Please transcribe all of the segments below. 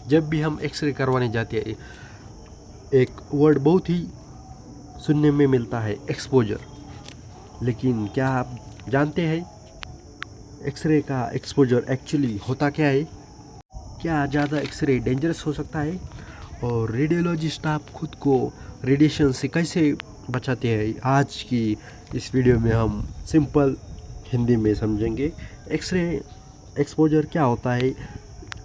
जब भी हम एक्सरे करवाने जाते हैं, एक वर्ड बहुत ही सुनने में मिलता है, एक्सपोजर। लेकिन क्या आप जानते हैं एक्सरे का एक्सपोजर एक्चुअली होता क्या है? क्या ज़्यादा एक्सरे डेंजरस हो सकता है? और रेडियोलॉजी स्टाफ खुद को रेडिएशन से कैसे बचाते हैं? आज की इस वीडियो में हम सिंपल हिंदी में समझेंगे एक्सरे एक्सपोजर क्या होता है,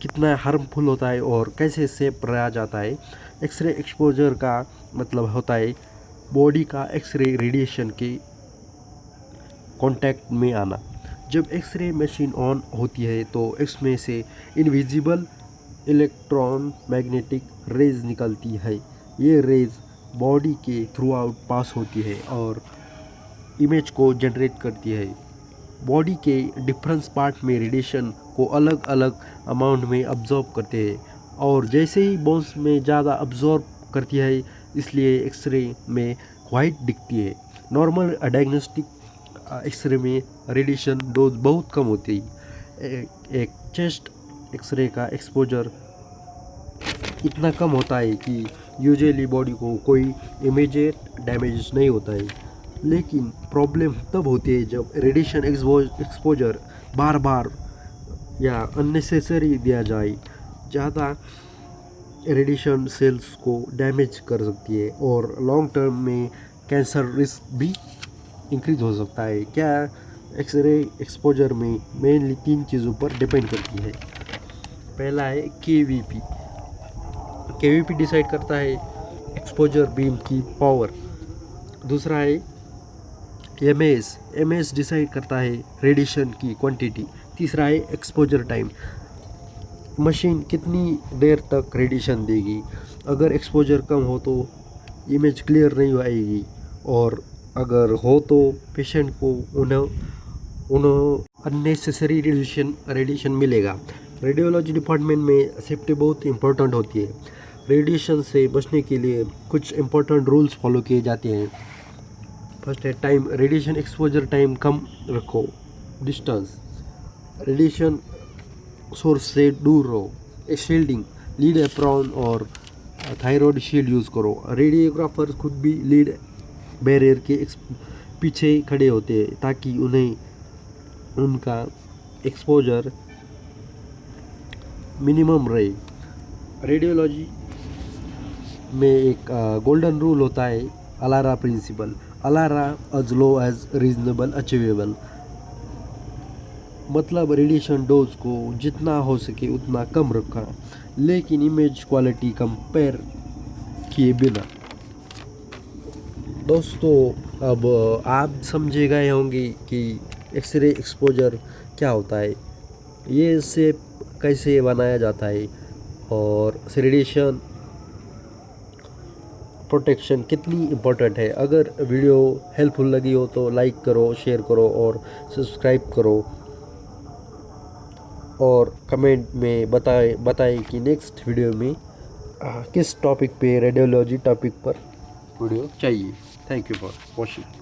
कितना हार्मफुल होता है और कैसे सेफ रहा जाता है। एक्सरे एक्सपोजर का मतलब होता है बॉडी का एक्सरे रेडिएशन के कांटेक्ट में आना। जब एक्सरे मशीन ऑन होती है तो इसमें से इनविजिबल इलेक्ट्रॉन मैग्नेटिक रेज निकलती है। ये रेज बॉडी के थ्रू आउट पास होती है और इमेज को जनरेट करती है। बॉडी के डिफरेंस पार्ट में रेडिएशन को अलग अलग अमाउंट में अब्जॉर्ब करते हैं और जैसे ही बोन्स में ज़्यादा अब्जॉर्ब करती है, इसलिए एक्सरे में वाइट दिखती है। नॉर्मल डायग्नोस्टिक एक्सरे में रेडिएशन डोज बहुत कम होती है। एक चेस्ट एक्सरे का एक्सपोजर इतना कम होता है कि यूजुअली बॉडी को कोई इमीडिएट डैमेज नहीं होता है। लेकिन प्रॉब्लम तब होती है जब रेडिएशन एक्सपोजर बार बार या अननेसेसरी दिया जाए। ज़्यादा रेडिएशन सेल्स को डैमेज कर सकती है और लॉन्ग टर्म में कैंसर रिस्क भी इंक्रीज हो सकता है। क्या एक्सरे एक्सपोजर में मेनली 3 चीज़ों पर डिपेंड करती है। पहला है केवीपी। केवीपी डिसाइड करता है एक्सपोजर बीम की पावर। दूसरा है एमएस। एमएस डिसाइड करता है रेडिएशन की क्वांटिटी। तीसरा है एक्सपोजर टाइम, मशीन कितनी देर तक रेडिएशन देगी। अगर एक्सपोजर कम हो तो इमेज क्लियर नहीं आएगी और अगर हो तो पेशेंट को उन्हें अननेसेसरी रेडिएशन मिलेगा। रेडियोलॉजी डिपार्टमेंट में सेफ्टी बहुत इंपॉर्टेंट होती है। रेडिएशन से बचने के लिए कुछ इंपॉर्टेंट रूल्स फॉलो किए जाते हैं। फर्स्ट है टाइम। रेडिएशन एक्सपोजर टाइम कम रखो। डिस्टेंस, रेडिएशन सोर्स से दूर रहो। शील्डिंग, लीड एप्रॉन और थायराइड शील्ड यूज़ करो। रेडियोग्राफर्स खुद भी लीड बैरियर के पीछे खड़े होते हैं ताकि उन्हें उनका एक्सपोजर मिनिमम रहे। रेडियोलॉजी में एक गोल्डन रूल होता है, ALARA principle. ALARA as low as reasonable achievable. मतलब रेडिएशन डोज को जितना हो सके उतना कम रखा, लेकिन इमेज क्वालिटी कंपेयर किए बिना। दोस्तों, अब आप समझे गए होंगे कि एक्सरे एक्सपोजर क्या होता है, ये से कैसे बनाया जाता है और रेडिएशन प्रोटेक्शन कितनी इम्पोर्टेंट है। अगर वीडियो हेल्पफुल लगी हो तो लाइक करो, शेयर करो और सब्सक्राइब करो और कमेंट में बताएं कि नेक्स्ट वीडियो में किस टॉपिक पे, रेडियोलॉजी टॉपिक पर वीडियो चाहिए। Thank you for watching.